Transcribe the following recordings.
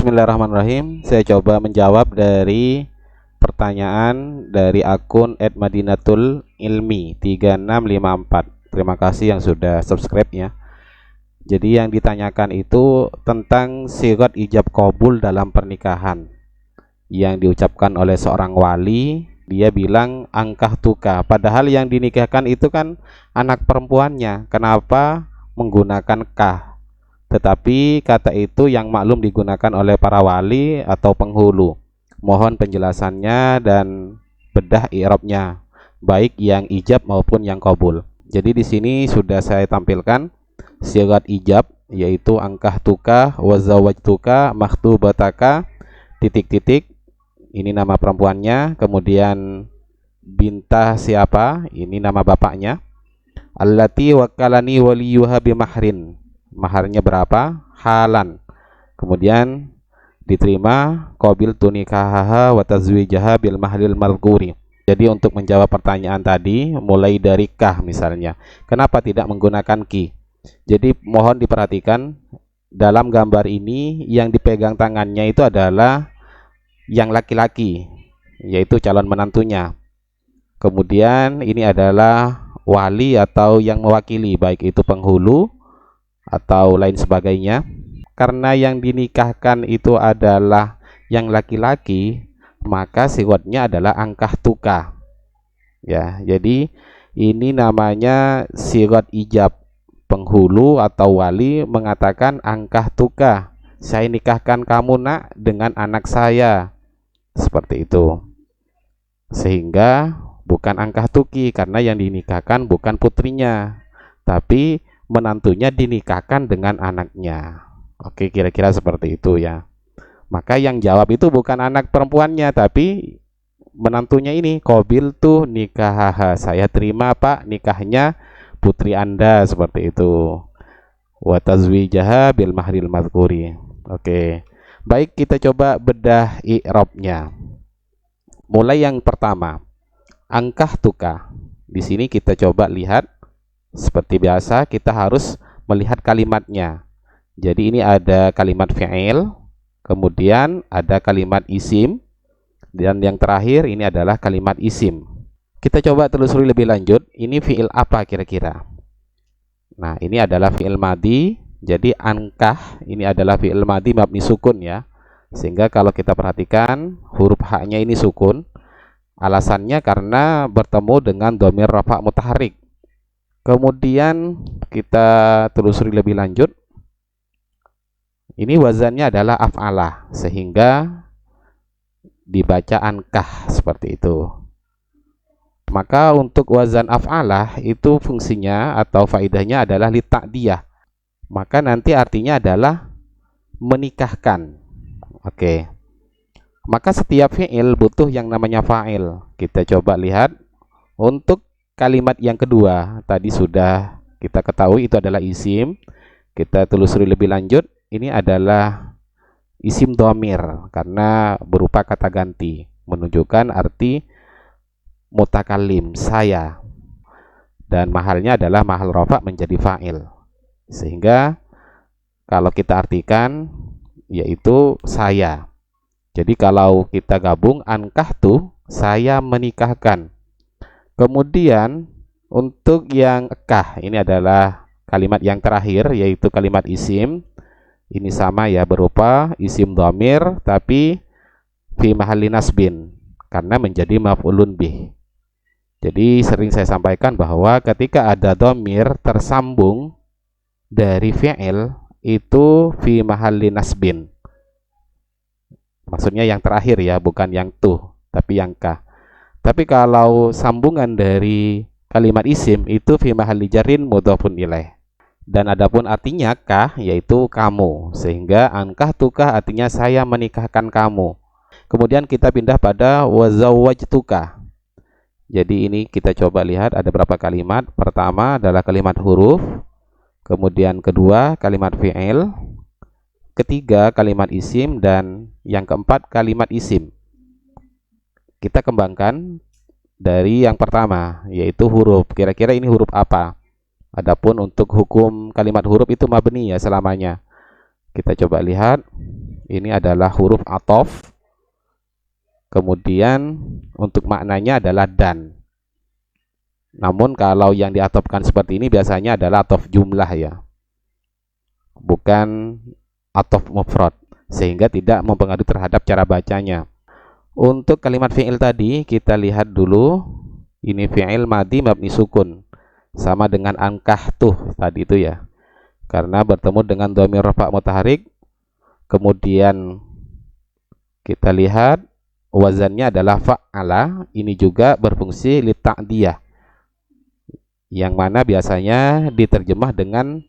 Bismillahirrahmanirrahim. Saya coba menjawab dari pertanyaan dari akun @madinatul_ilmi 3654. Terima kasih yang sudah subscribe ya. Jadi yang ditanyakan itu tentang sigat ijab qabul dalam pernikahan yang diucapkan oleh seorang wali. Dia bilang angkah tuka, padahal yang dinikahkan itu kan anak perempuannya. Kenapa menggunakan kah? Tetapi kata itu yang maklum digunakan oleh para wali atau penghulu. Mohon penjelasannya dan bedah i'rabnya, baik yang ijab maupun yang qabul. Jadi di sini sudah saya tampilkan sigat ijab, yaitu angkah tuka wa zawajtuka makhtubataka titik-titik. Ini nama perempuannya, kemudian bintah siapa? Ini nama bapaknya. Allati wakalani waliyuha bimahrin. Maharnya berapa? Halan. Kemudian diterima qabil tunikahaha wa tazwijaha bil mahril malguri. Jadi untuk menjawab pertanyaan tadi, mulai dari kah misalnya, kenapa tidak menggunakan ki? Jadi mohon diperhatikan, dalam gambar ini yang dipegang tangannya itu adalah yang laki-laki, yaitu calon menantunya. Kemudian ini adalah wali atau yang mewakili, baik itu penghulu atau lain sebagainya. Karena yang dinikahkan itu adalah yang laki-laki, maka sigatnya adalah angkah tuka ya. Jadi ini namanya sigat ijab. Penghulu atau wali mengatakan angkah tuka, saya nikahkan kamu nak dengan anak saya, seperti itu. Sehingga bukan angkah tuki, karena yang dinikahkan bukan putrinya, tapi menantunya dinikahkan dengan anaknya. Oke, kira-kira seperti itu ya. Maka yang jawab itu bukan anak perempuannya, tapi menantunya ini. Qabil tuh nikahaha, saya terima pak nikahnya putri anda, seperti itu. Wa tazwijaha bil mahril madhkuri. Oke, baik, kita coba bedah i'rabnya. Mulai yang pertama, angkah tuka. Di sini kita coba lihat. Seperti biasa kita harus melihat kalimatnya. Jadi ini ada kalimat fi'il, kemudian ada kalimat isim, dan yang terakhir ini adalah kalimat isim. Kita coba telusuri lebih lanjut, ini fi'il apa kira-kira? Nah, ini adalah fi'il madhi. Jadi angkah ini adalah fi'il madhi mabni sukun ya. Sehingga kalau kita perhatikan huruf h-nya ini sukun. Alasannya karena bertemu dengan dhamir rafa' mutaharrik. Kemudian kita telusuri lebih lanjut. Ini wazannya adalah af'alah, sehingga dibaca angkah seperti itu. Maka untuk wazan af'alah itu fungsinya atau faidahnya adalah li ta'diyah. Maka nanti artinya adalah menikahkan. Oke. Maka setiap fi'il butuh yang namanya fa'il. Kita coba lihat untuk kalimat yang kedua, tadi sudah kita ketahui itu adalah isim. Kita telusuri lebih lanjut, ini adalah isim dhamir karena berupa kata ganti, menunjukkan arti mutakallim, saya. Dan mahalnya adalah mahal rafa' menjadi fa'il. Sehingga kalau kita artikan yaitu saya. Jadi kalau kita gabung angkah tuh, saya menikahkan. Kemudian untuk yang kah, ini adalah kalimat yang terakhir, yaitu kalimat isim. Ini sama ya, berupa isim dhamir tapi fi mahalli nasbin, karena menjadi maf'ulun bih. Jadi sering saya sampaikan bahwa ketika ada dhamir tersambung dari fi'il itu fi mahalli nasbin. Maksudnya yang terakhir ya, bukan yang tuh, tapi yang kah. Tapi kalau sambungan dari kalimat isim itu fi mahalli jarrin mudhofun ilaih. Dan adapun artinya kah, yaitu kamu. Sehingga angkah tukah artinya saya menikahkan kamu. Kemudian kita pindah pada wa zawwajtuka. Jadi ini kita coba lihat ada berapa kalimat. Pertama adalah kalimat huruf, kemudian kedua kalimat fi'il, ketiga kalimat isim, dan yang keempat kalimat isim. Kita kembangkan dari yang pertama, yaitu huruf. Kira-kira ini huruf apa? Adapun untuk hukum kalimat huruf itu mabni ya selamanya. Kita coba lihat. ini adalah huruf athof. Kemudian untuk maknanya adalah dan. Namun kalau yang diatofkan seperti ini biasanya adalah athof jumlah ya, bukan athof mufrad, sehingga tidak mempengaruhi terhadap cara bacanya. Untuk kalimat fi'il tadi kita lihat dulu, ini fi'il madhi mabni sukun, sama dengan angkah tuh tadi itu ya, karena bertemu dengan dhamir rafa' mutaharik. Kemudian kita lihat wazannya adalah fa'ala, ini juga berfungsi li ta'diyah, yang mana biasanya diterjemah dengan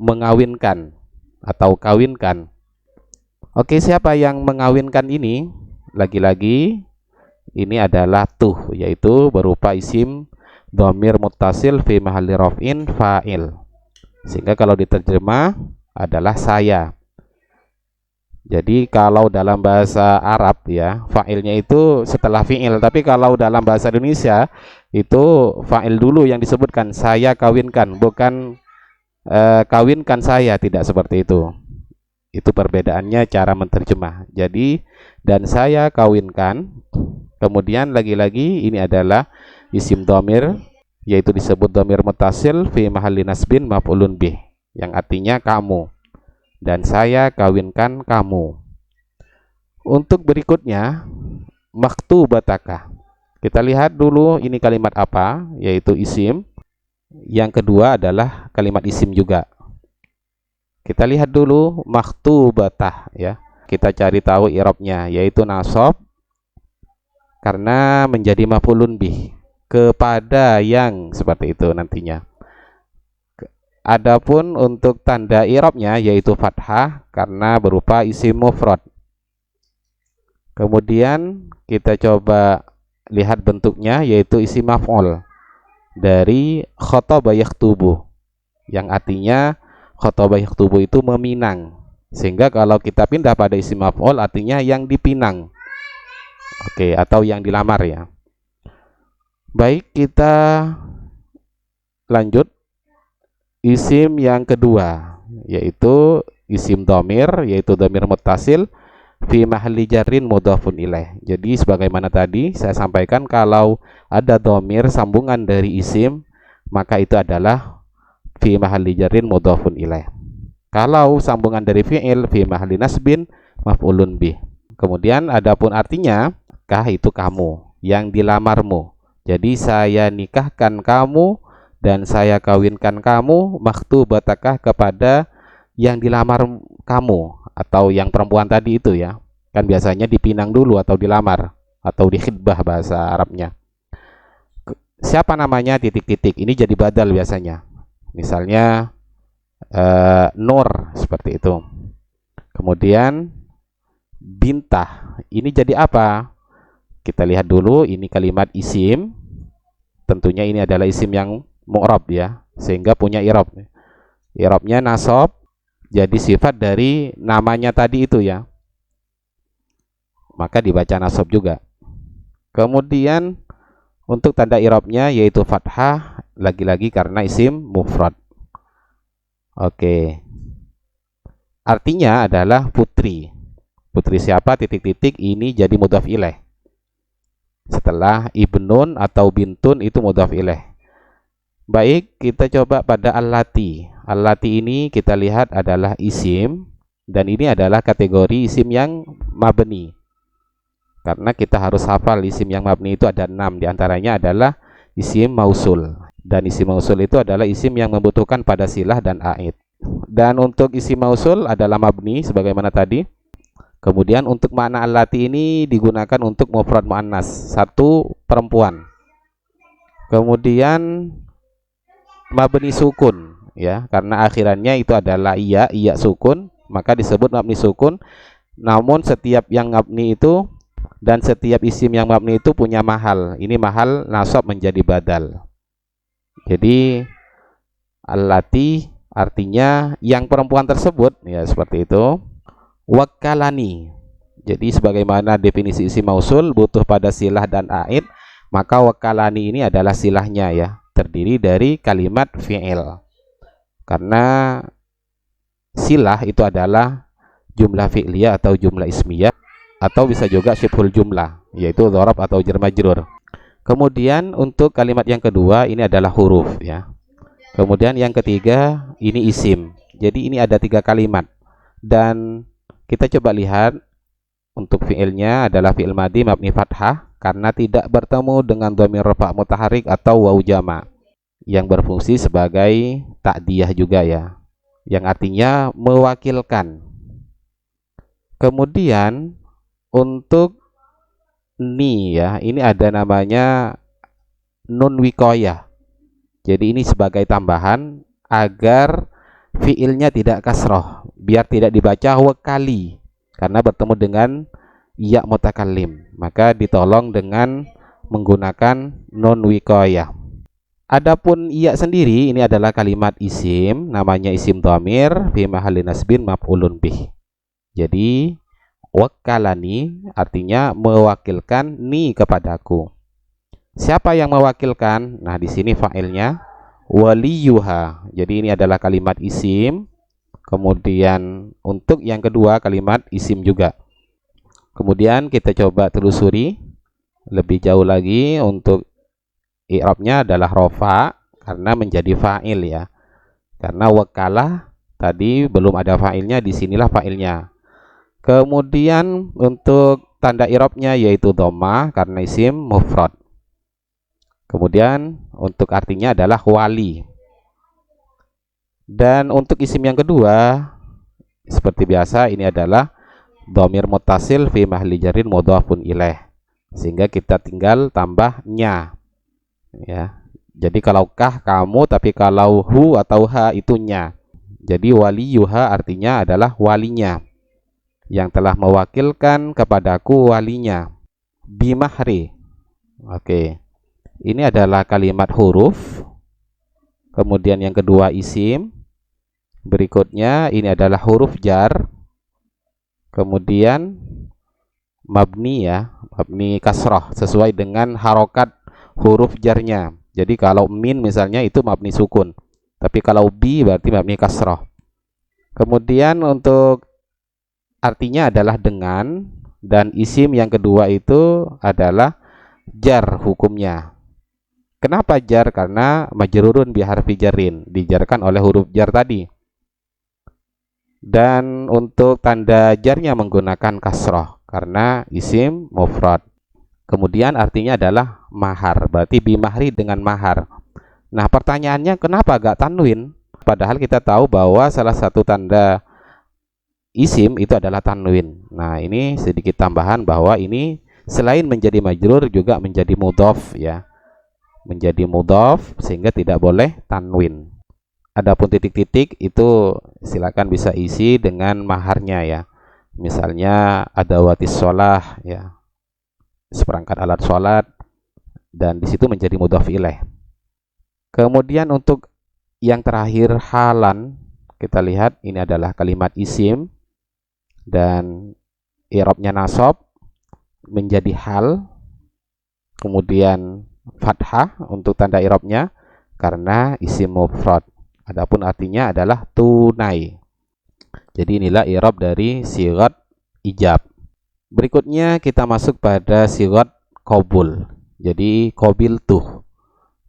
mengawinkan atau kawinkan. Oke, siapa yang mengawinkan ini? Lagi-lagi ini adalah tuh, yaitu berupa isim dhamir muttasil fi mahalli raf'in fa'il, sehingga kalau diterjemah adalah saya. Jadi kalau dalam bahasa Arab ya, fa'ilnya itu setelah fi'il, tapi kalau dalam bahasa Indonesia itu fa'il dulu yang disebutkan, saya kawinkan, bukan kawinkan saya, tidak seperti itu. Itu perbedaannya cara menterjemah. Jadi dan saya kawinkan, kemudian lagi-lagi ini adalah isim dhamir, yaitu disebut dhamir muttasil fi mahalli nasbin maf'ulun bih, yang artinya kamu, dan saya kawinkan kamu. Untuk berikutnya maktubataka, kita lihat dulu ini kalimat apa, yaitu isim. Yang kedua adalah kalimat isim juga. Kita lihat dulu maktubatah ya. Kita cari tahu i'rabnya, yaitu nasab karena menjadi maf'ulun bih, kepada yang, seperti itu nantinya. Adapun untuk tanda i'rabnya yaitu fathah karena berupa isim mufrad. Kemudian kita coba lihat bentuknya, yaitu isim maf'ul dari khataba yakhtubu, yang artinya khataba yakhtubu itu meminang, sehingga kalau kita pindah pada isim maf'ul artinya yang dipinang. Oke, atau yang dilamar ya. Baik, kita lanjut isim yang kedua, yaitu isim dhamir, yaitu dhamir muttasil fi mahalli jarrin mudhafun ilaih. Jadi sebagaimana tadi saya sampaikan, kalau ada dhamir sambungan dari isim, maka itu adalah fi mahalli jarrin mudhafun ilaih. Kalau sambungan dari fi'il, fi mahalli nasbin maf'ulun bih. Kemudian adapun artinya, kah itu kamu, yang dilamarmu. Jadi saya nikahkan kamu dan saya kawinkan kamu, maktubatakah, kepada yang dilamar kamu, atau yang perempuan tadi itu ya. Kan biasanya dipinang dulu atau dilamar atau dikhidbah bahasa Arabnya. Siapa namanya titik-titik, ini jadi badal biasanya. Misalnya Nur, seperti itu. Kemudian bintah, ini jadi apa? Kita lihat dulu, ini kalimat isim. Tentunya ini adalah isim yang mu'rab ya, sehingga punya i'rab. I'rabnya nasab, jadi sifat dari namanya tadi itu ya, maka dibaca nasab juga. Kemudian untuk tanda i'rabnya yaitu fathah, lagi-lagi karena isim mufrad. Oke. Artinya adalah putri. Putri siapa? Titik-titik, ini jadi mudhaf ilaih. Setelah ibnun atau bintun itu mudhaf ilaih. Baik, kita coba pada allati. Allati ini kita lihat adalah isim, dan ini adalah kategori isim yang mabni. Karena kita harus hafal isim yang mabni itu ada 6, diantaranya adalah isim mausul. Dan isim mausul itu adalah isim yang membutuhkan pada silah dan aid. Dan untuk isim mausul adalah mabni sebagaimana tadi. Kemudian untuk makna allati ini digunakan untuk mufrad muannas, satu perempuan. Kemudian mabni sukun ya, karena akhirannya itu adalah iya sukun, maka disebut mabni sukun. Namun setiap yang mabni itu dan setiap isim yang mabni itu punya mahal. Ini mahal nasab menjadi badal. Jadi allati artinya yang perempuan tersebut ya, seperti itu. Wakalani, jadi sebagaimana definisi isim mausul butuh pada silah dan aid, maka wakalani ini adalah silahnya ya, terdiri dari kalimat fi'il. Karena silah itu adalah jumlah fi'liyah atau jumlah ismiyah, atau bisa juga syibhul jumlah, yaitu dzarab atau jar majrur. Kemudian untuk kalimat yang kedua ini adalah huruf ya. Kemudian yang ketiga ini isim. Jadi ini ada 3 kalimat. Dan kita coba lihat untuk fi'ilnya adalah fi'il madhi mabni fathah karena tidak bertemu dengan dhamir rafa' mutaharrik atau wawu jama' yang berfungsi sebagai ta'diyah juga ya, yang artinya mewakilkan. Kemudian untuk ni ya, ini ada namanya nun wiqayah. Jadi ini sebagai tambahan agar fiilnya tidak kasroh, biar tidak dibaca wakali karena bertemu dengan ya mutakallim, maka ditolong dengan menggunakan nun wiqayah. Adapun iya sendiri ini adalah kalimat isim, namanya isim dhamir fi mahalli nasbin maf'ulun bih. Jadi wakalani artinya mewakilkan ni kepadaku. Siapa yang mewakilkan? Nah, di sini fa'ilnya waliyuha. Jadi ini adalah kalimat isim. Kemudian untuk yang kedua kalimat isim juga. Kemudian kita coba telusuri lebih jauh lagi. Untuk i'rabnya adalah rofa karena menjadi fa'il ya. Karena wakalah tadi belum ada fa'ilnya, disinilah fa'ilnya. Kemudian untuk tanda i'rabnya yaitu dhammah karena isim mufrad. Kemudian untuk artinya adalah wali. Dan untuk isim yang kedua seperti biasa ini adalah dhamir muttasil fi mahli jarin mudhafun ilaih. Sehingga kita tinggal tambah nya. Ya. Jadi kalau kah kamu, tapi kalau hu atau ha itu nya. Jadi waliyuha artinya adalah walinya, yang telah mewakilkan kepadaku walinya. Bimahri. Oke. Ini adalah kalimat huruf. Kemudian yang kedua isim. Berikutnya ini adalah huruf jar. Kemudian mabni ya, mabni kasrah sesuai dengan harokat huruf jarnya. Jadi kalau min misalnya itu mabni sukun, tapi kalau bi berarti mabni kasrah. Kemudian untuk artinya adalah dengan, dan isim yang kedua itu adalah jar hukumnya. Kenapa jar? Karena majrurun bi harfi jarrin, dijarkan oleh huruf jar tadi. Dan untuk tanda jarnya menggunakan kasrah karena isim mufrad. Kemudian artinya adalah mahar, berarti bimahri dengan mahar. Nah, pertanyaannya kenapa gak tanwin? Padahal kita tahu bahwa salah satu tanda isim itu adalah tanwin. Nah, ini sedikit tambahan bahwa ini selain menjadi majrur juga menjadi mudhaf ya. Menjadi mudhaf sehingga tidak boleh tanwin. Adapun titik-titik itu silakan bisa isi dengan maharnya ya. Misalnya adawatis sholah ya, seperangkat alat sholat, dan disitu menjadi mudhaf ilaih. Kemudian untuk yang terakhir halan, kita lihat ini adalah kalimat isim dan i'rabnya nasab menjadi hal, kemudian fathah untuk tanda i'rabnya karena isim mufrad. Adapun artinya adalah tunai. Jadi inilah i'rab dari sighat ijab. Berikutnya kita masuk pada sighat qabul. Jadi qabil tuh.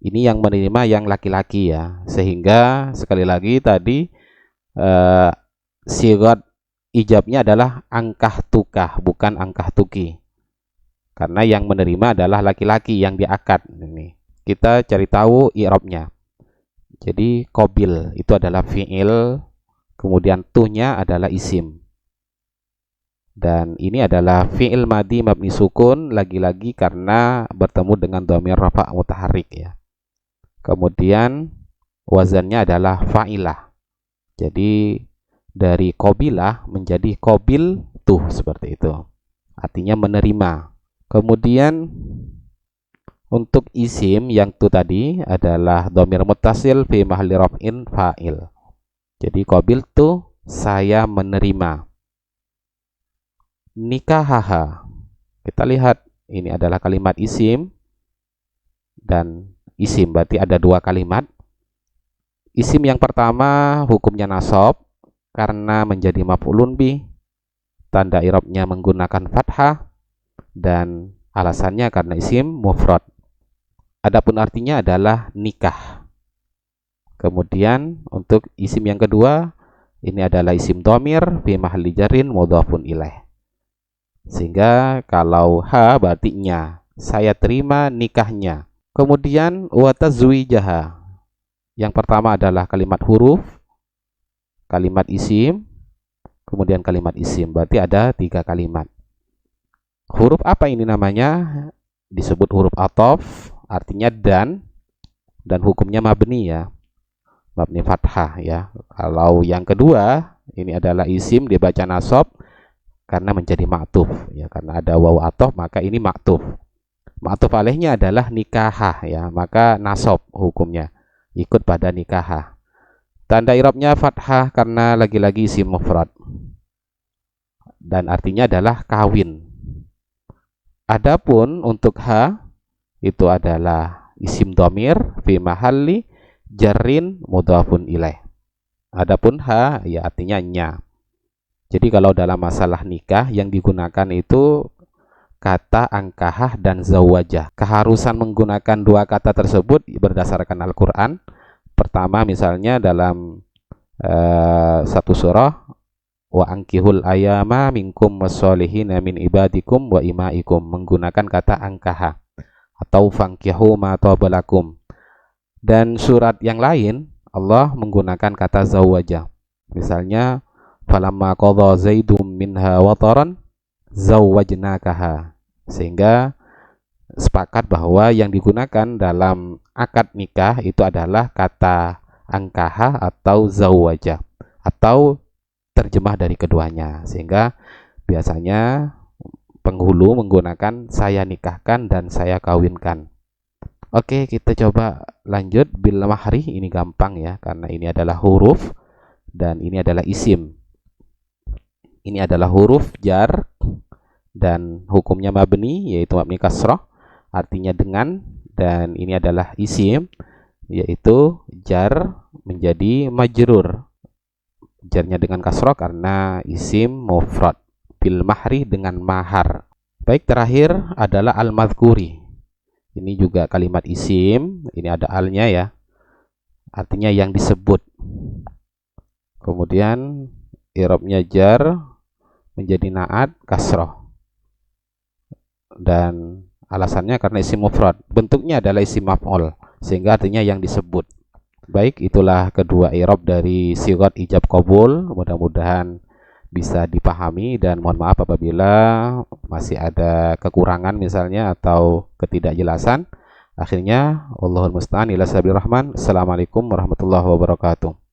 Ini yang menerima yang laki-laki ya. Sehingga sekali lagi tadi sighat ijabnya adalah angkah tukah, bukan angkah tuki. Karena yang menerima adalah laki-laki yang diakad. Ini kita cari tahu i'rabnya. Jadi qabil itu adalah fi'il, kemudian tuhnya adalah isim. Dan ini adalah fi'il madhi mabni sukun lagi-lagi karena bertemu dengan dhamir rafa' mutaharrik ya. Kemudian wazannya adalah fa'ilah. Jadi dari qabilah menjadi qabil tuh seperti itu. Artinya menerima. Kemudian untuk isim yang tu tadi adalah dhamir muttasil fi mahalli raf'in fa'il. Jadi qabil tu saya menerima. Nikahaha. Kita lihat ini adalah kalimat isim dan isim berarti ada 2 kalimat. Isim yang pertama hukumnya nasab karena menjadi maf'ulun bih. tanda i'rabnya menggunakan fathah, dan alasannya karena isim mufrad. Adapun artinya adalah nikah. Kemudian untuk isim yang kedua, ini adalah isim dhamir fi mahalli jarrin mudhafun ilaih. Sehingga kalau ha berarti nya, saya terima nikahnya. Kemudian wa tazwijaha. Yang pertama adalah kalimat huruf, kalimat isim, kemudian kalimat isim. Berarti ada 3 kalimat. Huruf apa ini namanya? Disebut huruf athof, artinya dan hukumnya mabni ya. Mabni fathah ya. Kalau yang kedua, ini adalah isim dibaca nasab karena menjadi ma'tuf ya, karena ada waw athof maka ini ma'tuf. Ma'tuf alaihnya adalah nikahah ya, maka nasab hukumnya ikut pada nikahah. Tanda i'rabnya fathah karena lagi-lagi isim mufrad dan artinya adalah kawin. Adapun untuk ha itu adalah isim dhamir fi mahalli jarrin mudhafun ilaih. Adapun ha ya artinya nya. Jadi kalau dalam masalah nikah yang digunakan itu kata angkahah dan zawajah. Keharusan menggunakan 2 kata tersebut berdasarkan Al-Quran. Pertama misalnya dalam satu surah, wa ankihul ayama minkum wassolihina min ibadikum wa imaikum, menggunakan kata angkahah atau fankihu ma tabalakum. Dan surat yang lain Allah menggunakan kata zawajah. Misalnya falamma qadha zaidum minha wataran zawwajnakaha, sehingga sepakat bahwa yang digunakan dalam akad nikah itu adalah kata angkaha atau zawwajah atau terjemah dari keduanya, sehingga biasanya penghulu menggunakan saya nikahkan dan saya kawinkan. Oke, kita coba lanjut bil mahri. Ini gampang ya, karena ini adalah huruf dan ini adalah isim. Ini adalah huruf jar dan hukumnya mabni, yaitu mabni kasrah, artinya dengan, dan ini adalah isim, yaitu jar menjadi majrur. Jarnya dengan kasrah karena isim mufrad. Bil mahri dengan mahar. Baik, terakhir adalah al-madhkuri. Ini juga kalimat isim, ini ada alnya ya, artinya yang disebut. Kemudian i'rabnya jar menjadi naat kasroh, dan alasannya karena isim mufrad, bentuknya adalah isim maf'ul sehingga artinya yang disebut. Baik, itulah kedua i'rab dari sighat ijab qabul. Mudah-mudahan bisa dipahami dan mohon maaf apabila masih ada kekurangan misalnya atau ketidakjelasan. Akhirnya Allahul musta'an ila sabil rahman. Assalamualaikum warahmatullahi wabarakatuh.